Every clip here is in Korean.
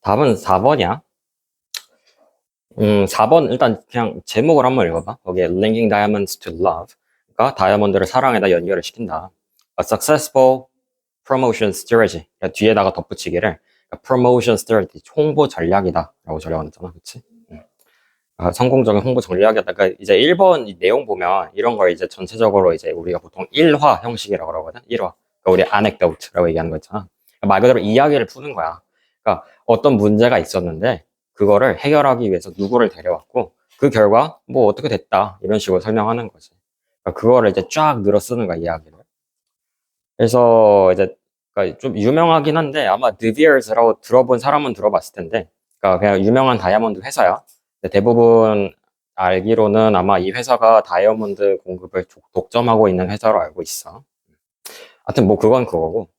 답은 4번이야. 4번 일단 그냥 제목을 한번 읽어봐. 거기에 Linking Diamonds to Love. 그러니까 다이아몬드를 사랑에다 연결을 시킨다. A successful promotion strategy. 그러니까 뒤에다가 덧붙이기를 그러니까 promotion strategy, 홍보 전략이다 라고 적어놨잖아. 그치? 성공적인 홍보 전략이다. 그러니까 이제 1번 이 내용 보면 이런 걸 이제 전체적으로 이제 우리가 보통 1화 형식이라고 그러거든. 1화. 그러니까 우리 anecdote라고 얘기하는 거 있잖아. 그러니까 말 그대로 이야기를 푸는 거야. 그러니까 어떤 문제가 있었는데 그거를 해결하기 위해서 누구를 데려왔고 그 결과 뭐 어떻게 됐다 이런 식으로 설명하는 거지. 그러니까 그거를 이제 쫙 늘어 쓰는 거야, 이야기를. 그래서 이제 그러니까 좀 유명하긴 한데 아마 드비어스라고 들어본 사람은 들어봤을 텐데, 그러니까 그냥 유명한 다이아몬드 회사야. 근데 대부분 알기로는 아마 이 회사가 다이아몬드 공급을 독점하고 있는 회사로 알고 있어. 하여튼 뭐 그건 그거고.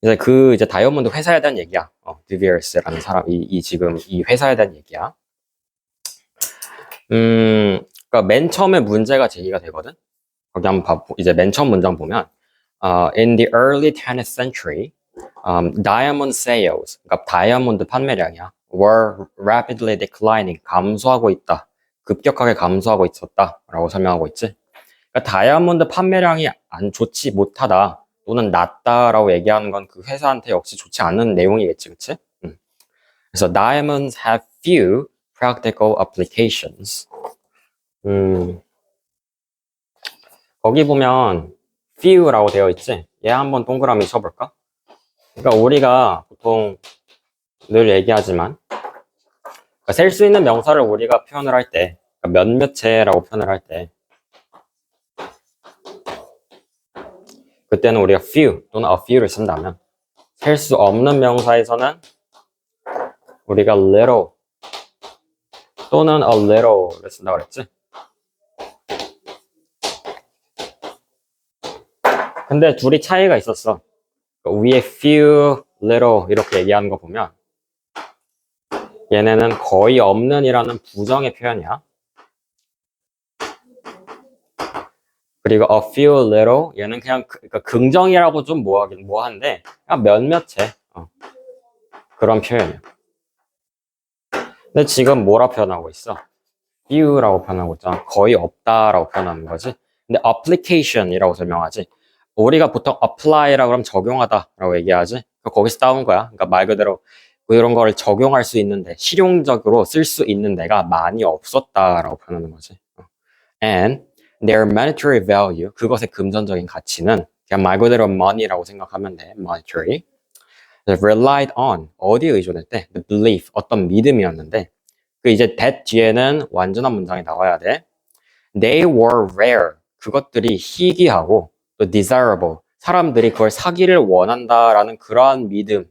이제 다이아몬드 회사에 대한 얘기야. 드비어스라는 사람, 지금 이 회사에 대한 얘기야. 그러니까 맨 처음에 문제가 제기가 되거든. 거기 한번 이제 맨 처음 문장 보면, in the early 20th century, diamond sales, 그러니까 다이아몬드 판매량이야, were rapidly declining, 감소하고 있다, 급격하게 감소하고 있었다라고 설명하고 있지. 그러니까 다이아몬드 판매량이 안 좋지 못하다 또는 낮다라고 얘기하는 건 그 회사한테 역시 좋지 않은 내용이겠지, 그치? 그래서 diamonds have few practical applications. 거기 보면 few라고 되어 있지? 얘 한번 동그라미 쳐볼까? 그러니까 우리가 보통 늘 얘기하지만 그러니까 셀 수 있는 명사를 우리가 표현을 할 때, 그러니까 몇몇째라고 표현을 할 때, 그때는 우리가 few 또는 a few를 쓴다면, 셀 수 없는 명사에서는 우리가 little 또는 a little를 쓴다고 그랬지? 근데 둘이 차이가 있었어. 위에 few, little 이렇게 얘기하는 거 보면 얘네는 거의 없는이라는 부정의 표현이야. 그리고 a few little 얘는 그냥 그러니까 긍정이라고 좀 뭐한데 그냥 몇몇째 그런 표현이야. 근데 지금 뭐라 표현하고 있어? few라고 표현하고 있잖아. 거의 없다라고 표현하는 거지. 근데 application이라고 설명하지. 우리가 보통 apply라고 그러면 적용하다라고 얘기하지. 거기서 따온 거야. 그러니까 말 그대로 이런 거를 적용할 수 있는데, 실용적으로 쓸 수 있는 데가 많이 없었다라고 표현하는 거지. And their monetary value, 그것의 금전적인 가치는 그냥 말 그대로 money라고 생각하면 돼. monetary. relied on, 어디에 의존했대? The belief, 어떤 믿음이었는데, 그 이제 that 뒤에는 완전한 문장이 나와야 돼. They were rare, 그것들이 희귀하고 또 desirable, 사람들이 그걸 사기를 원한다라는 그러한 믿음이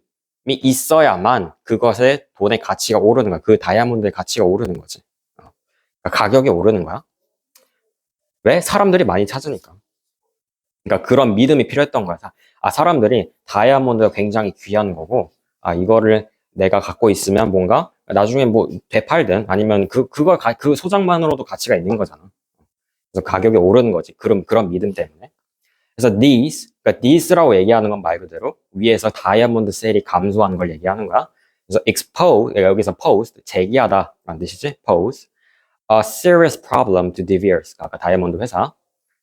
있어야만 그것의 돈의 가치가 오르는 거야. 그 다이아몬드의 가치가 오르는 거지. 그러니까 가격이 오르는 거야. 왜? 사람들이 많이 찾으니까. 그러니까 그런 믿음이 필요했던 거야. 사람들이 다이아몬드가 굉장히 귀한 거고, 이거를 내가 갖고 있으면 뭔가 나중에 뭐 되팔든 아니면 그 소장만으로도 가치가 있는 거잖아. 그래서 가격이 오르는 거지. 그런 믿음 때문에. 그래서 그러니까 these라고 얘기하는 건 말 그대로 위에서 다이아몬드 셀이 감소하는 걸 얘기하는 거야. 그래서 expose, 여기서 pose, 제기하다라는 뜻이지. pose a serious problem to De Beers, 아까 다이아몬드 회사.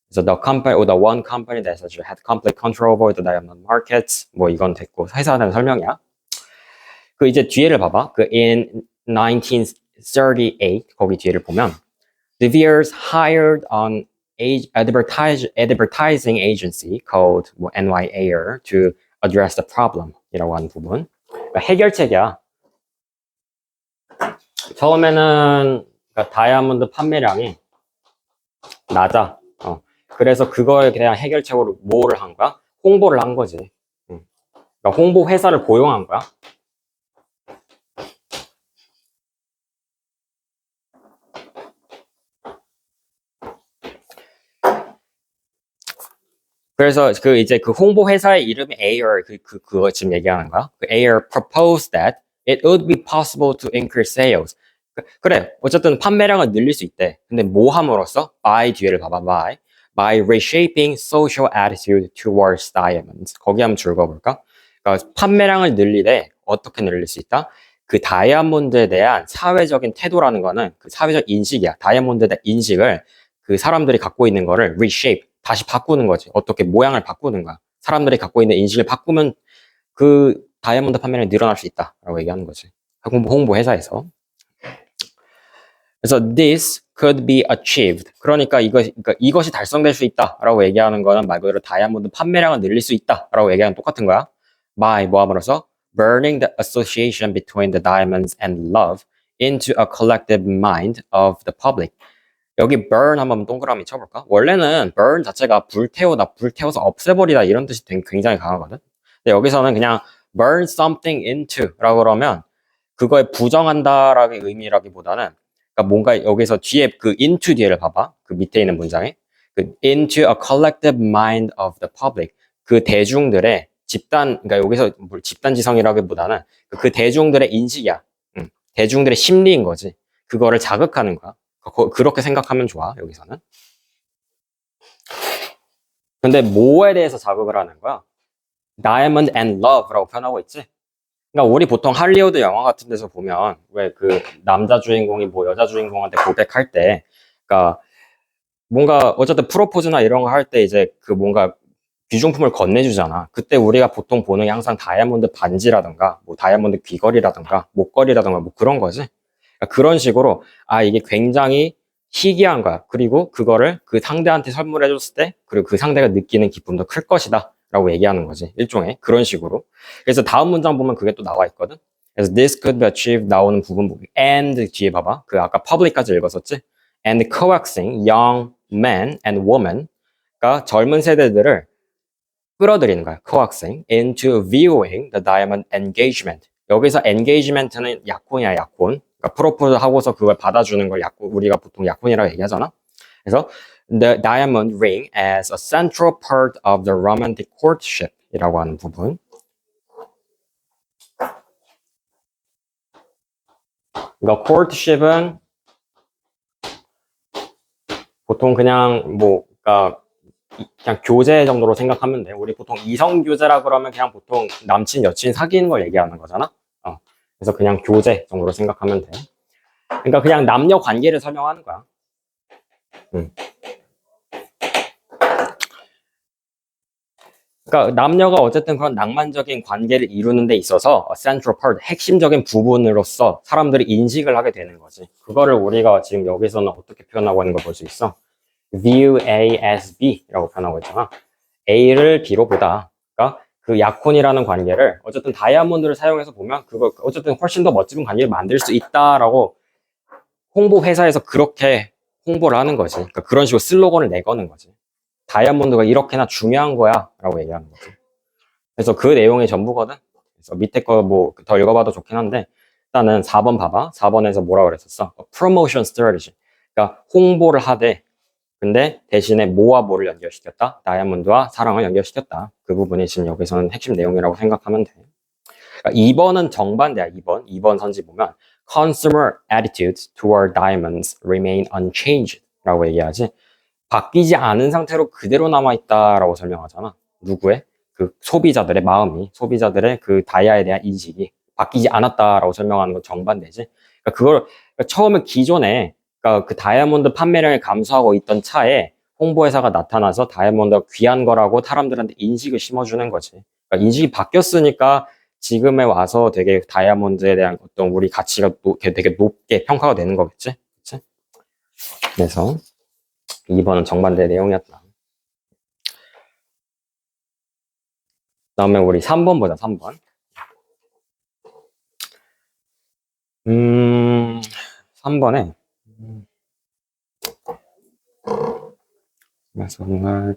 그래서 the company or the one company that had complete control over the diamond markets. 뭐 이건 됐고 회사에 대한 설명이야. 그 이제 뒤에를 봐봐. 그 in 1938 거기 뒤에를 보면 De Beers hired an advertising agency called NY Ayer to address the problem 이라고 하는 부분. 그러니까 해결책이야. 처음에는 그러니까 다이아몬드 판매량이 낮아. 그래서 그걸 그냥 해결책으로 뭐를 한 거야? 홍보를 한 거지. 그러니까 홍보 회사를 고용한 거야. 그래서 그 홍보 회사의 이름이 Ayer, 그거 지금 얘기하는 거야. 그 Ayer proposed that it would be possible to increase sales. 그래, 어쨌든 판매량을 늘릴 수 있대. 근데 뭐 함으로써? by 뒤에를 봐봐, by reshaping social attitude towards diamonds. 거기 한번 읽어볼까? 그러니까 판매량을 늘리되 어떻게 늘릴 수 있다? 그 다이아몬드에 대한 사회적인 태도라는 거는 그 사회적 인식이야. 다이아몬드에 대한 인식을 그 사람들이 갖고 있는 거를 reshape, 다시 바꾸는 거지. 어떻게 모양을 바꾸는 거야. 사람들이 갖고 있는 인식을 바꾸면 그 다이아몬드 판매량이 늘어날 수 있다라고 얘기하는 거지. 홍보 회사에서. 그래서 this could be achieved. 그러니까 이것이 달성될 수 있다라고 얘기하는 거는 말 그대로 다이아몬드 판매량을 늘릴 수 있다라고 얘기하는 똑같은 거야. by 뭐 함으로써 burning the association between the diamonds and love into a collective mind of the public. 여기 burn 한번 동그라미 쳐볼까? 원래는 burn 자체가 불태우다, 불태워서 없애버리다 이런 뜻이 굉장히 강하거든. 근데 여기서는 그냥 burn something into 라고 그러면 그거에 부정한다라는 의미라기보다는 그러니까 뭔가 여기서 뒤에 그 into 뒤에를 봐봐. 그 밑에 있는 문장에 그 into a collective mind of the public. 그 대중들의 집단, 그러니까 여기서 집단지성이라기보다는 그 대중들의 인식이야. 대중들의 심리인 거지. 그거를 자극하는 거야. 그렇게 생각하면 좋아, 여기서는. 근데 뭐에 대해서 자극을 하는 거야? Diamond and Love라고 표현하고 있지? 그러니까 우리 보통 할리우드 영화 같은 데서 보면 왜 그 남자 주인공이 뭐 여자 주인공한테 고백할 때, 그러니까 뭔가 어쨌든 프로포즈나 이런 거 할 때 이제 그 뭔가 귀중품을 건네주잖아. 그때 우리가 보통 보는 게 항상 다이아몬드 반지라든가, 뭐 다이아몬드 귀걸이라든가, 목걸이라든가 뭐 그런 거지. 그러니까 그런 식으로 이게 굉장히 희귀한 거야. 그리고 그거를 그 상대한테 선물해줬을 때, 그리고 그 상대가 느끼는 기쁨도 클 것이다. 라고 얘기하는 거지. 일종의 그런 식으로. 그래서 다음 문장 보면 그게 또 나와 있거든. 그래서 this could be achieved 나오는 부분 보기. and 뒤에 봐봐. 그 아까 public까지 읽었었지. and coaxing young men and women. 그러니까 젊은 세대들을 끌어들이는 거야. coaxing into viewing the diamond engagement. 여기서 engagement는 약혼이야, 약혼. 그러니까 프로포즈 하고서 그걸 받아주는 걸 약혼, 우리가 보통 약혼이라고 얘기하잖아. 그래서 the diamond ring as a central part of the romantic courtship 이라고 하는 부분. 그러니까 courtship은 보통 그냥 뭐, 그러니까 그냥 교제 정도로 생각하면 돼. 우리 보통 이성 교제라 그러면 그냥 보통 남친, 여친 사귀는 걸 얘기하는 거잖아. 그래서 그냥 교제 정도로 생각하면 돼. 그러니까 그냥 남녀 관계를 설명하는 거야. 그러니까 남녀가 어쨌든 그런 낭만적인 관계를 이루는 데 있어서 central part, 핵심적인 부분으로서 사람들이 인식을 하게 되는 거지. 그거를 우리가 지금 여기서는 어떻게 표현하고 있는 걸 볼 수 있어? view A as B라고 표현하고 있잖아. A를 B로 보다. 그러니까 그 약혼이라는 관계를 어쨌든 다이아몬드를 사용해서 보면 그거 어쨌든 훨씬 더 멋진 관계를 만들 수 있다라고 홍보 회사에서 그렇게 홍보를 하는 거지. 그러니까 그런 식으로 슬로건을 내거는 거지. 다이아몬드가 이렇게나 중요한 거야 라고 얘기하는 거지. 그래서 그 내용이 전부거든. 그래서 밑에 거 뭐 더 읽어봐도 좋긴 한데 일단은 4번 봐봐. 4번에서 뭐라고 그랬었어? Promotion strategy. 그러니까 홍보를 하되 근데 대신에 뭐와 뭐를 연결시켰다? 다이아몬드와 사랑을 연결시켰다. 그 부분이 지금 여기서는 핵심 내용이라고 생각하면 돼. 그러니까 2번은 정반대야. 2번 선지 보면 Consumer attitudes toward diamonds remain unchanged 라고 얘기하지. 바뀌지 않은 상태로 그대로 남아있다라고 설명하잖아. 누구의? 그 소비자들의 마음이, 소비자들의 그 다이아에 대한 인식이 바뀌지 않았다라고 설명하는 건 정반대지. 그러니까 그걸 처음에 기존에 그러니까 그 다이아몬드 판매량을 감소하고 있던 차에 홍보회사가 나타나서 다이아몬드가 귀한 거라고 사람들한테 인식을 심어주는 거지. 그러니까 인식이 바뀌었으니까 지금에 와서 되게 다이아몬드에 대한 어떤 우리 가치가 되게 높게 평가가 되는 거겠지. 그치? 그래서 2번은 정반대 내용이었다. 다음에 우리 3번 보자, 3번. 3번에 정말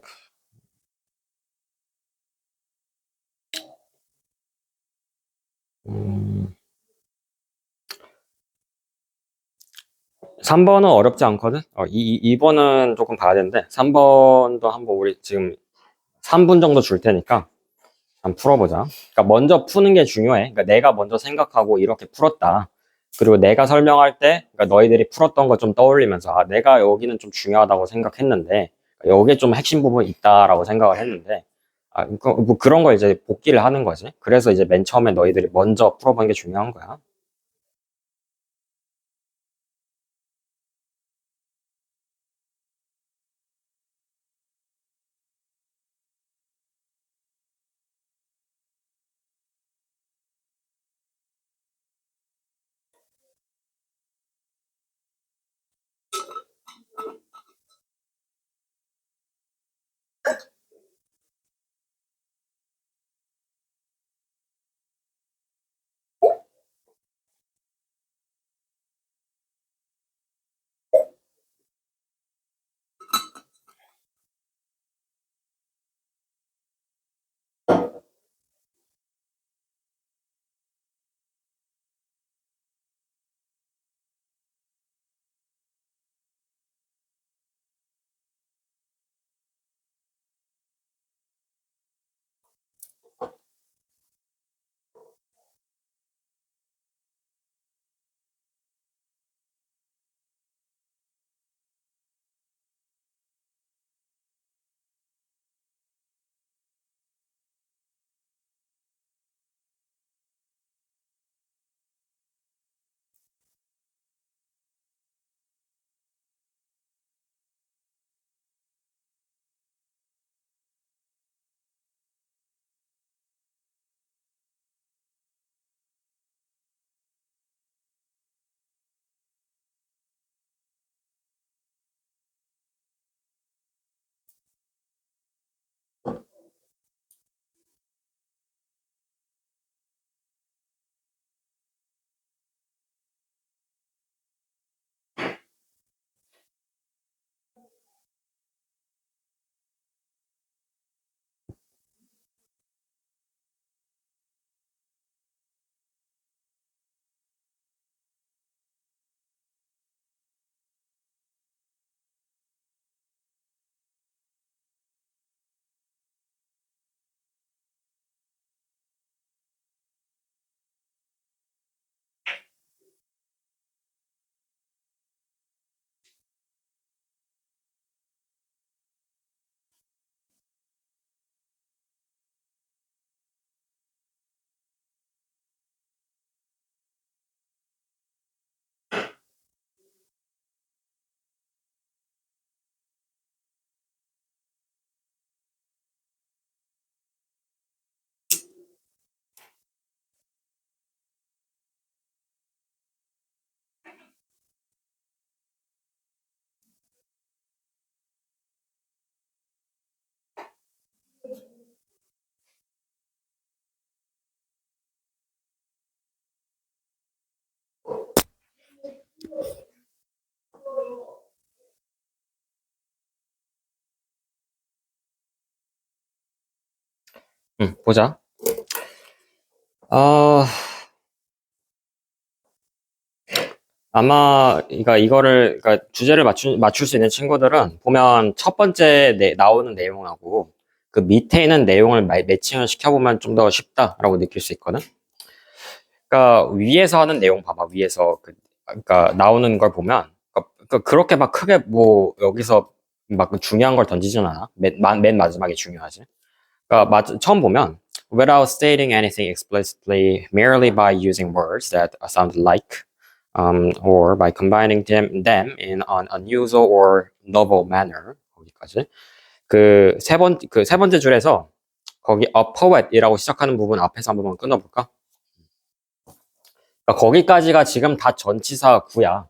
3번은 어렵지 않거든? 2번은 조금 봐야 되는데 3번도 한번 우리 지금 3분 정도 줄 테니까 한번 풀어보자. 그러니까 먼저 푸는 게 중요해. 그러니까 내가 먼저 생각하고 이렇게 풀었다. 그리고 내가 설명할 때 그러니까 너희들이 풀었던 거 좀 떠올리면서 내가 여기는 좀 중요하다고 생각했는데 여기에 좀 핵심 부분이 있다라고 생각을 했는데 뭐 그런 걸 이제 복기를 하는 거지. 그래서 이제 맨 처음에 너희들이 먼저 풀어보는 게 중요한 거야. 보자. 어, 아마, 그러니까 주제를 맞출 수 있는 친구들은 보면 첫 번째 나오는 내용하고 그 밑에 있는 내용을 매칭을 시켜보면 좀 더 쉽다라고 느낄 수 있거든. 그러니까 위에서 하는 내용 봐봐. 위에서 그러니까 나오는 걸 보면 그렇게 막 크게 뭐 여기서 막 중요한 걸 던지진 않아. 맨 마지막에 중요하지. 그러니까 처음 보면 without stating anything explicitly, merely by using words that sound like, or by combining them in an unusual or novel manner. 거기까지. 그 세 번째 줄에서 거기 a poet이라고 시작하는 부분 앞에서 한번 끊어볼까? 그러니까 거기까지가 지금 다 전치사 구야.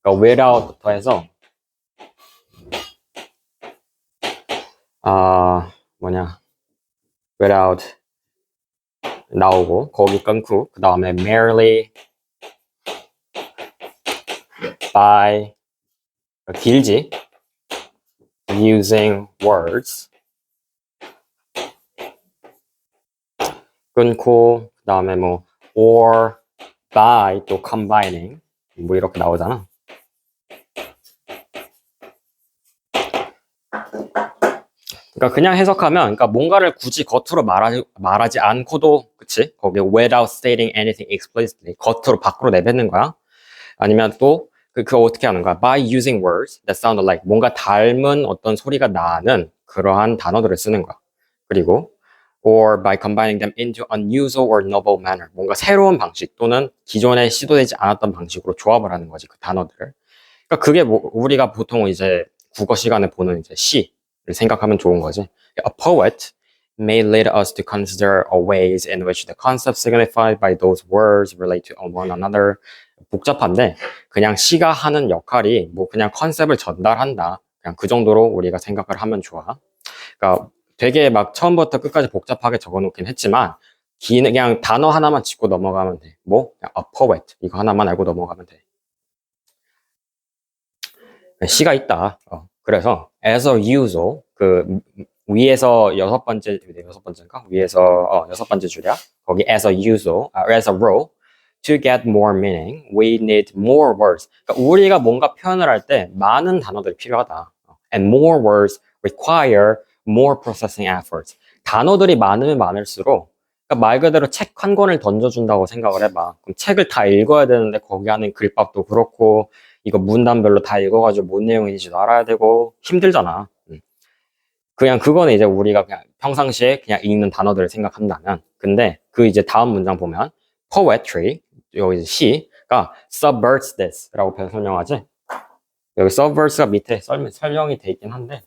그러니까 without부터 해서 뭐냐 without 나오고 거기 끊고 그 다음에 merely by 길지 using words 끊고 그 다음에 뭐 or by 또 combining 뭐 이렇게 나오잖아. 그러니까 그냥 해석하면 그러니까 뭔가를 굳이 겉으로 말하지 않고도 그치? 거기 without stating anything explicitly 겉으로 밖으로 내뱉는 거야. 아니면 또 그거 어떻게 하는 거야? By using words that sound like 뭔가 닮은 어떤 소리가 나는 그러한 단어들을 쓰는 거야. 그리고 or by combining them into unusual or novel manner 뭔가 새로운 방식 또는 기존에 시도되지 않았던 방식으로 조합을 하는 거지 그 단어들을. 그러니까 그게 뭐 우리가 보통 이제 국어 시간에 보는 이제 시를 생각하면 좋은 거지. A poet may lead us to consider ways in which the concepts signified by those words relate to one another. 복잡한데 그냥 시가 하는 역할이 뭐 그냥 컨셉을 전달한다. 그냥 그 정도로 우리가 생각을 하면 좋아. 그러니까 되게 막 처음부터 끝까지 복잡하게 적어놓긴 했지만 그냥 단어 하나만 짚고 넘어가면 돼. 뭐? 그냥 a poet 이거 하나만 알고 넘어가면 돼. 시가 있다. 그래서 as a usual 그 위에서 여섯 번째인가? 위에서 여섯 번째 줄이야. 거기 as a usual, as a rule to get more meaning, we need more words. 그러니까 우리가 뭔가 표현을 할 때 많은 단어들이 필요하다. And more words require more processing efforts. 단어들이 많으면 많을수록 그러니까 말 그대로 책 한 권을 던져준다고 생각을 해봐. 그럼 책을 다 읽어야 되는데 거기 하는 글밥도 그렇고 이거 문단별로 다 읽어가지고 뭔 내용인지도 알아야 되고 힘들잖아. 그냥 그거는 이제 우리가 그냥 평상시에 그냥 읽는 단어들을 생각한다면 근데 그 이제 다음 문장 보면 poetry 여기 시가 subverts this라고 설명하지. 여기 subverts가 밑에 설명이 돼 있긴 한데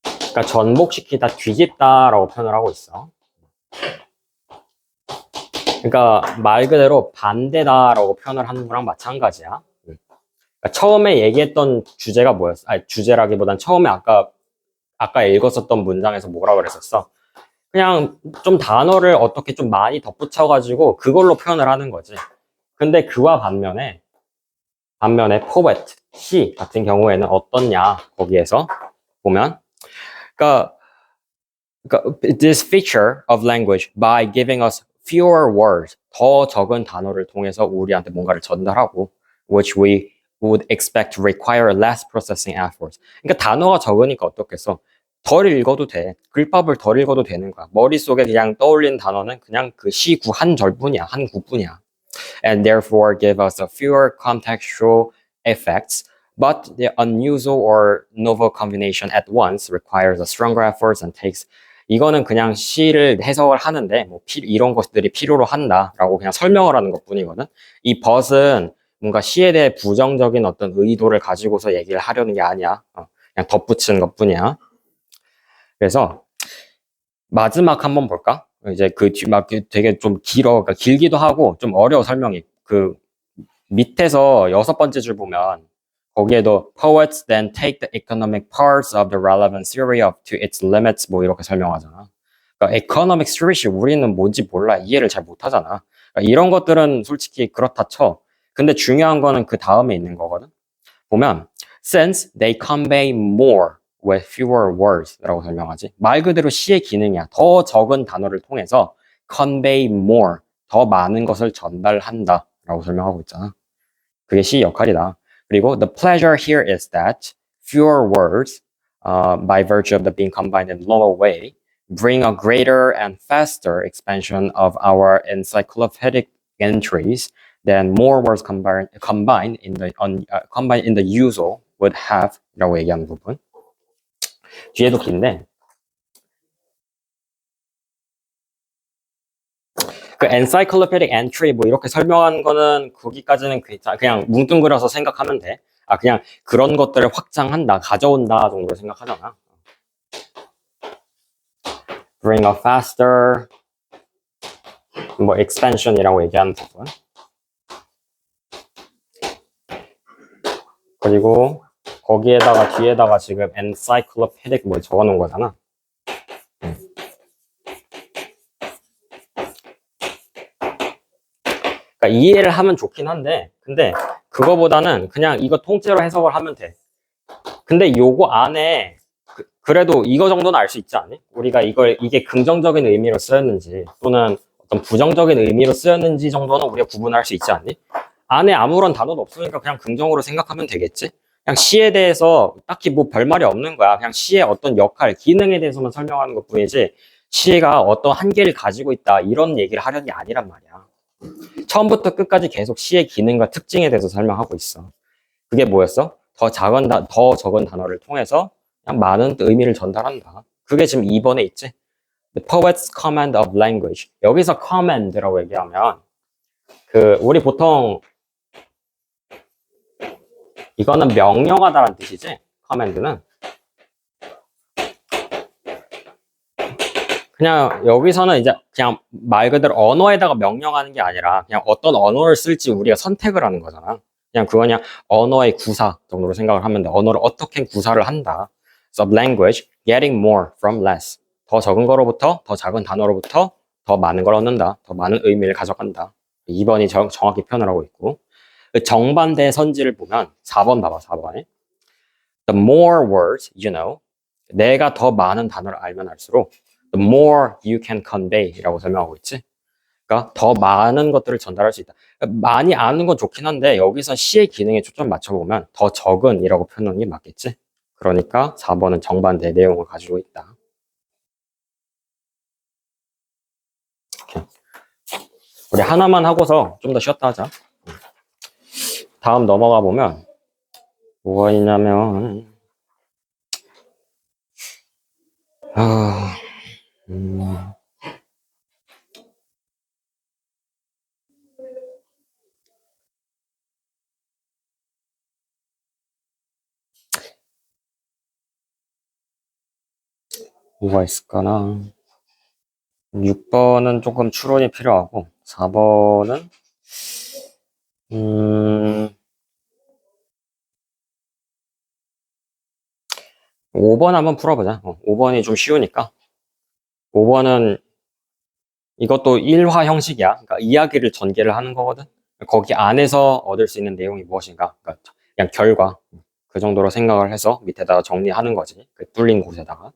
그러니까 전복시키다 뒤집다라고 표현을 하고 있어. 그러니까 말 그대로 반대다라고 표현을 하는 거랑 마찬가지야. 그러니까 처음에 얘기했던 주제가 뭐였어? 아니, 주제라기보단 처음에 아까 읽었었던 문장에서 뭐라 그랬었어? 그냥 좀 단어를 어떻게 좀 많이 덧붙여가지고 그걸로 표현을 하는 거지. 근데 그와 반면에 poet, 시 같은 경우에는 어떻냐? 거기에서 보면 그러니까 this feature of language by giving us fewer words 더 적은 단어를 통해서 우리한테 뭔가를 전달하고 which we would expect to require less processing efforts. 그러니까 단어가 적으니까 어떻겠어? 덜 읽어도 돼. 글밥을 덜 읽어도 되는 거야. 머릿속에 그냥 떠올리는 단어는 그냥 그 시구 한 절뿐이야. 한 구뿐이야. And therefore give us a fewer contextual effects. But the unusual or novel combination at once requires a stronger efforts and takes 이거는 그냥 시를 해석을 하는데 뭐 이런 것들이 필요로 한다라고 그냥 설명을 하는 것뿐이거든. 이 but은 뭔가 시에 대해 부정적인 어떤 의도를 가지고서 얘기를 하려는 게 아니야. 그냥 덧붙이는 것뿐이야. 그래서 마지막 한번 볼까? 이제 막 되게 좀 길어, 그러니까 길기도 하고 좀 어려워 설명이. 그 밑에서 여섯 번째 줄 보면 거기에도 poets then take the economic parts of the relevant theory up to its limits 뭐 이렇게 설명하잖아. 그러니까 economic theory 우리는 뭔지 몰라 이해를 잘 못하잖아. 그러니까 이런 것들은 솔직히 그렇다 쳐. 근데 중요한 거는 그 다음에 있는 거거든. 보면 since they convey more with fewer words 라고 설명하지. 말 그대로 시의 기능이야. 더 적은 단어를 통해서 convey more, 더 많은 것을 전달한다 라고 설명하고 있잖아. 그게 시의 역할이다. 그리고 the pleasure here is that fewer words, by virtue of the being combined in lower way, bring a greater and faster expansion of our encyclopedic entries than more words combined in the usual would have 라고 얘기하는 부분. 뒤에도 긴데 그 encyclopedic entry 뭐 이렇게 설명한 거는 거기까지는 그냥 뭉뚱그려서 생각하면 돼. 아 그냥 그런 것들을 확장한다, 가져온다 정도로 생각하잖아. bring a faster 뭐 expansion이라고 얘기하는 부분. 그리고 거기에다가 뒤에다가 지금 encyclopedic 뭐 적어놓은 거잖아. 그러니까 이해를 하면 좋긴 한데, 근데 그거보다는 그냥 이거 통째로 해석을 하면 돼. 근데 요거 안에 그래도 이거 정도는 알 수 있지 않니? 우리가 이게 긍정적인 의미로 쓰였는지 또는 어떤 부정적인 의미로 쓰였는지 정도는 우리가 구분할 수 있지 않니? 안에 아무런 단어도 없으니까 그냥 긍정으로 생각하면 되겠지? 그냥 시에 대해서 딱히 뭐 별말이 없는 거야. 그냥 시의 어떤 역할, 기능에 대해서만 설명하는 것 뿐이지 시가 어떤 한계를 가지고 있다 이런 얘기를 하려는 게 아니란 말이야. 처음부터 끝까지 계속 시의 기능과 특징에 대해서 설명하고 있어. 그게 뭐였어? 더 적은 단어를 통해서 그냥 많은 의미를 전달한다. 그게 지금 2번에 있지? The poet's command of language. 여기서 command라고 얘기하면 우리 보통 이거는 명령하다라는 뜻이지? command는 그냥 여기서는 이제 그냥 말 그대로 언어에다가 명령하는 게 아니라 그냥 어떤 언어를 쓸지 우리가 선택을 하는 거잖아. 그냥 언어의 구사 정도로 생각을 하면 돼. 언어를 어떻게 구사를 한다. So language, getting more from less. 더 적은 거로부터 더 작은 단어로부터 더 많은 걸 얻는다. 더 많은 의미를 가져간다. 2번이 정확히 표현을 하고 있고. 그 정반대 선지를 보면 4번 봐봐, 4번에. The more words you know, 내가 더 많은 단어를 알면 알수록 the more you can convey 라고 설명하고 있지. 그러니까 더 많은 것들을 전달할 수 있다. 그러니까 많이 아는 건 좋긴 한데 여기서 시의 기능에 초점 맞춰보면 더 적은이라고 표현하는 게 맞겠지. 그러니까 4번은 정반대 내용을 가지고 있다. 우리 하나만 하고서 좀 더 쉬었다 하자. 다음 넘어가 보면 뭐가 있냐면 아, 뭐가 있을까나. 6번은 조금 추론이 필요하고 4번은 5번 한번 풀어보자. 5번이 좀 쉬우니까. 5번은 이것도 일화 형식이야. 그러니까 이야기를 전개를 하는 거거든. 거기 안에서 얻을 수 있는 내용이 무엇인가. 그러니까 그냥 결과. 그 정도로 생각을 해서 밑에다가 정리하는 거지. 그 뚫린 곳에다가.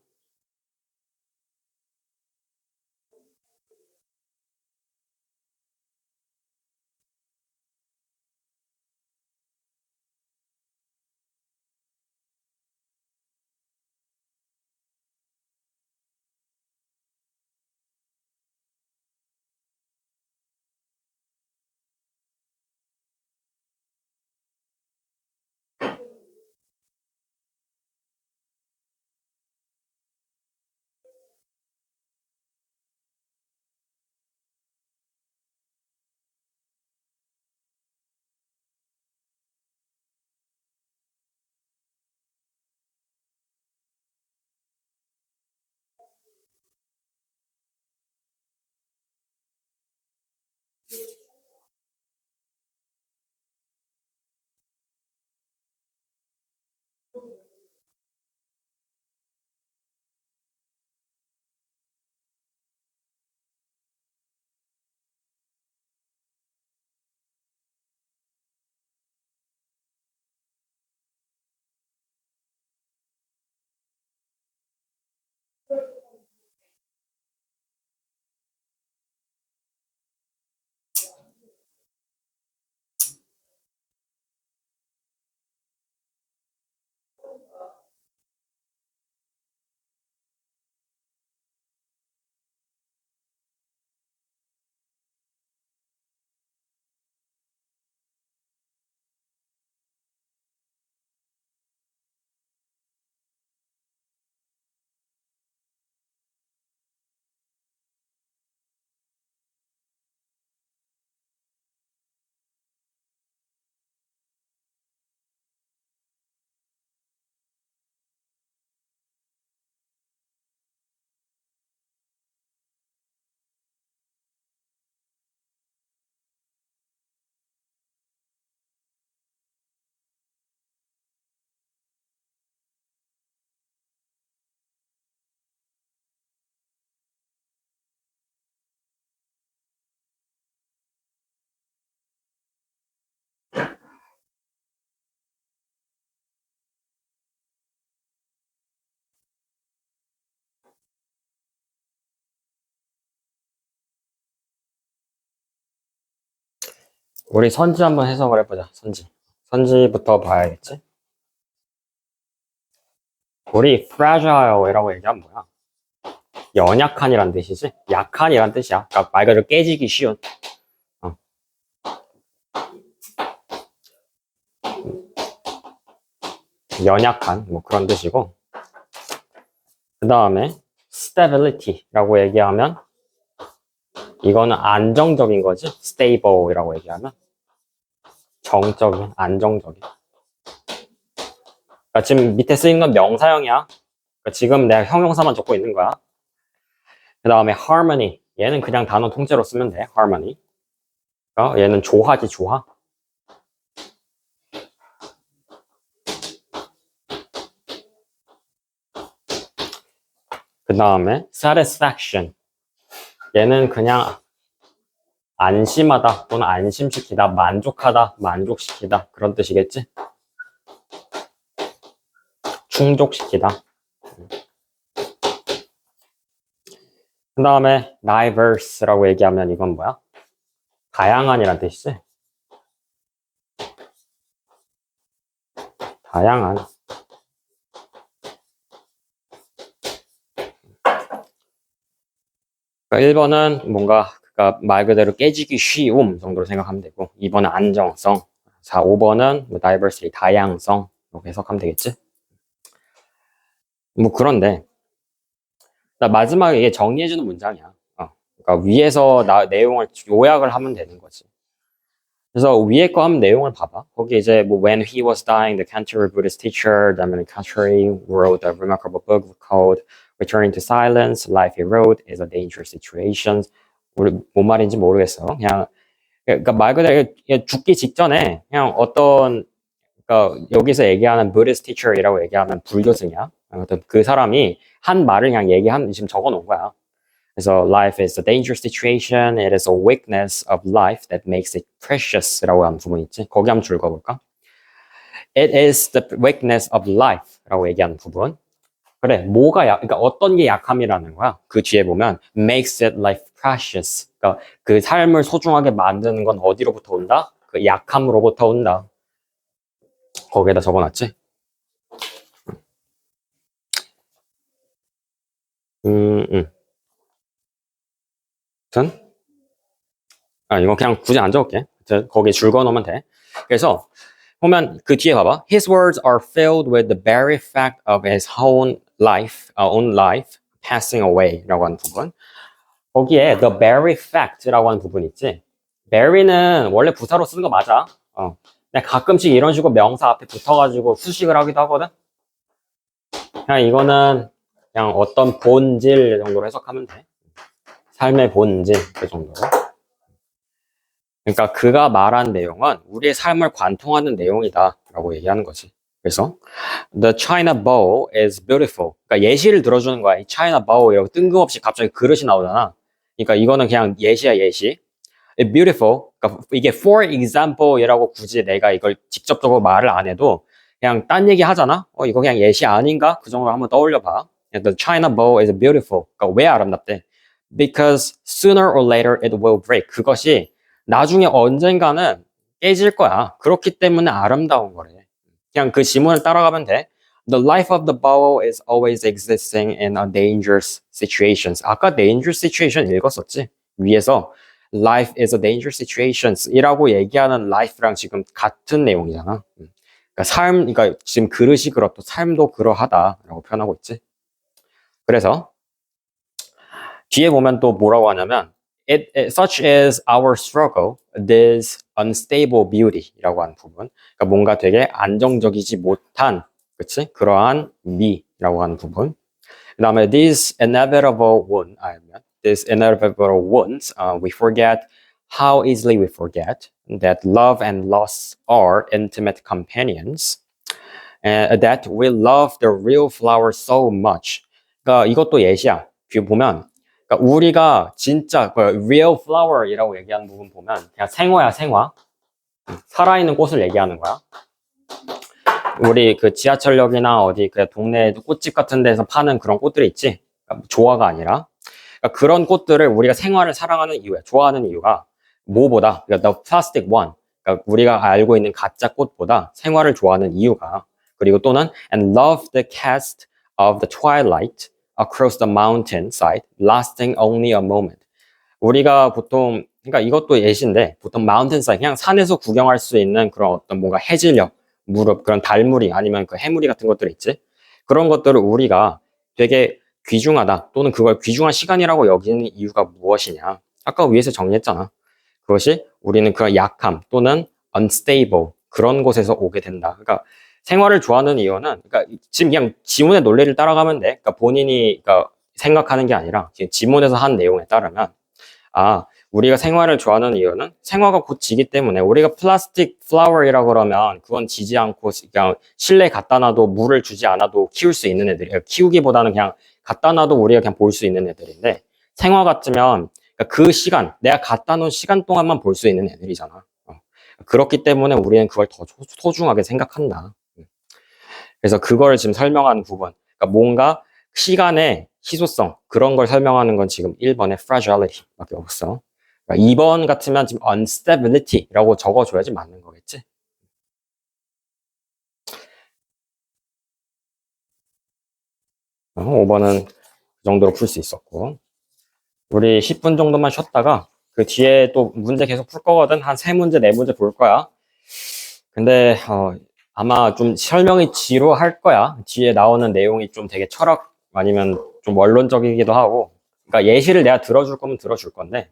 우리 선지 한번 해석을 해보자. 선지부터 봐야겠지. 우리 fragile이라고 얘기하면 뭐야? 연약한이란 뜻이지. 약한이란 뜻이야. 그러니까 말 그대로 깨지기 쉬운. 어. 연약한 뭐 그런 뜻이고. 그 다음에 stability라고 얘기하면 이거는 안정적인 거지. stable이라고 얘기하면 정적인, 안정적인. 그러니까 지금 밑에 쓰인 건 명사형이야. 그러니까 지금 내가 형용사만 적고 있는 거야. 그 다음에 harmony. 얘는 그냥 단어 통째로 쓰면 돼. harmony. 얘는 조화지, 조화. 그 다음에 satisfaction. 얘는 그냥 안심하다 또는 안심시키다, 만족하다, 만족시키다 그런 뜻이겠지? 충족시키다. 그 다음에 diverse라고 얘기하면 이건 뭐야? 다양한이란 뜻이지? 다양한. 그러니까 1번은 뭔가 그러니까 말 그대로 깨지기 쉬움 정도로 생각하면 되고 2번은 안정성, 5번은 뭐 diversity, 다양성 이렇게 해석하면 되겠지? 뭐 그런데 마지막에 이게 정리해주는 문장이야. 그러니까 위에서 내용을 요약을 하면 되는 거지. 그래서 위에 거 하면 내용을 봐봐. 거기 이제 뭐 when he was dying, the Canterbury Buddhist teacher, the Canterbury wrote a remarkable book called Returning to Silence, Life he wrote is a dangerous situation. 우리 뭔 말인지 모르겠어. 그러니까 말 그대로 죽기 직전에 그냥 어떤 그러니까 여기서 얘기하는 Buddhist teacher이라고 얘기하는 불교승이야. 어떤 그 사람이 한 말을 그냥 지금 적어 놓은 거야. 그래서 life is a dangerous situation. It is a weakness of life that makes it precious라고 하는 부분 있지. 거기 한번 줄 거볼까? It is the weakness of life라고 얘기하는 부분. 그래, 그러니까 어떤 게 약함이라는 거야? 그 뒤에 보면 makes it life precious. 그러니까 그 삶을 소중하게 만드는 건 어디로부터 온다? 그 약함으로부터 온다. 거기에다 적어놨지? 이거 그냥 굳이 안 적을게. 거기에 줄 그어놓으면 돼. 그래서 보면 그 뒤에 봐봐. His words are filled with the very fact of his own life passing away라고 하는 부분. 거기에 the very fact라고 하는 부분 있지. very는 원래 부사로 쓰는 거 맞아. 근데 가끔씩 이런 식으로 명사 앞에 붙어가지고 수식을 하기도 하거든. 그냥 이거는 그냥 어떤 본질 정도로 해석하면 돼. 삶의 본질 그 정도로. 그러니까 그가 말한 내용은 우리의 삶을 관통하는 내용이다 라고 얘기하는 거지. 그래서 The China bowl is beautiful. 그러니까 예시를 들어주는 거야. 이 China bowl 이렇게 뜬금없이 갑자기 그릇이 나오잖아. 그러니까 이거는 그냥 예시야 예시. It's beautiful. 그러니까 이게 for example이라고 굳이 내가 이걸 직접적으로 말을 안 해도 그냥 딴 얘기 하잖아. 이거 그냥 예시 아닌가? 그 정도로 한번 떠올려봐. The China bowl is beautiful. 그러니까 왜 아름답대? Because sooner or later it will break. 그것이 나중에 언젠가는 깨질 거야. 그렇기 때문에 아름다운 거래. 그냥 그 지문을 따라가면 돼. The life of the bowl is always existing in a dangerous situations. 아까 dangerous situation 읽었었지? 위에서 life is a dangerous situations 이라고 얘기하는 life랑 지금 같은 내용이잖아. 그러니까 그러니까 지금 그릇이 그렇고 삶도 그러하다라고 표현하고 있지. 그래서 뒤에 보면 또 뭐라고 하냐면 such as our struggle, this unstable beauty라고 하는 부분. 그러니까 뭔가 되게 안정적이지 못한, 그치? 그러한 미라고 하는 부분. 그 다음에 these inevitable wounds, we forget how easily we forget that love and loss are intimate companions, and that we love the real flower so much. 그러니까 이것도 예시야. 보면 그러니까 우리가 진짜 real flower이라고 얘기하는 부분 보면 그냥 생화야 생화. 살아있는 꽃을 얘기하는 거야. 우리 그 지하철역이나 어디 그 동네 꽃집 같은 데서 파는 그런 꽃들이 있지. 그러니까 조화가 아니라 그러니까 그런 꽃들을 우리가 생화를 사랑하는 이유야. 좋아하는 이유가 뭐보다, 그러니까 the plastic one, 그러니까 우리가 알고 있는 가짜 꽃보다 생화를 좋아하는 이유가, 그리고 또는 and love the cast of the twilight across the mountain side, lasting only a moment. 우리가 보통, 그러니까 이것도 예시인데, 보통 mountain side, 그냥 산에서 구경할 수 있는 그런 어떤 뭔가 해질녘, 무릎, 그런 달무리, 아니면 그 해무리 같은 것들 있지? 그런 것들을 우리가 되게 귀중하다, 또는 그걸 귀중한 시간이라고 여기는 이유가 무엇이냐? 아까 위에서 정리했잖아. 그것이 우리는 그런 약함 또는 unstable 그런 곳에서 오게 된다. 그러니까 생활을 좋아하는 이유는 그러니까 지금 그냥 지문의 논리를 따라가면 돼. 그러니까 본인이 그러니까 생각하는 게 아니라 지금 지문에서 한 내용에 따르면 우리가 생활을 좋아하는 이유는 생화가 곧 지기 때문에 우리가 플라스틱 플라워이라고 그러면 그건 지지 않고 그냥 실내에 갖다 놔도 물을 주지 않아도 키울 수 있는 애들이에요. 키우기보다는 그냥 갖다 놔도 우리가 그냥 볼 수 있는 애들인데 생화 같으면 그러니까 그 시간, 내가 갖다 놓은 시간 동안만 볼 수 있는 애들이잖아. 그렇기 때문에 우리는 그걸 더 소중하게 생각한다. 그래서 그걸 지금 설명하는 부분. 그러니까 뭔가 시간의 희소성, 그런 걸 설명하는 건 지금 1번의 fragility 밖에 없어. 그러니까 2번 같으면 지금 unstability라고 적어줘야지 맞는 거겠지? 5번은 그 정도로 풀 수 있었고. 우리 10분 정도만 쉬었다가 그 뒤에 또 문제 계속 풀 거거든. 한 3문제, 4문제 볼 거야. 근데 아마 좀 설명이 지루할 거야. 뒤에 나오는 내용이 좀 되게 철학 아니면 좀 원론적이기도 하고. 그러니까 예시를 내가 들어줄 거면 들어줄 건데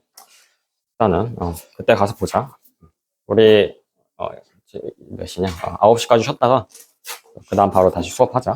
일단은 그때 가서 보자. 우리 몇 시냐? 9시까지 쉬었다가 그 다음 바로 다시 수업하자.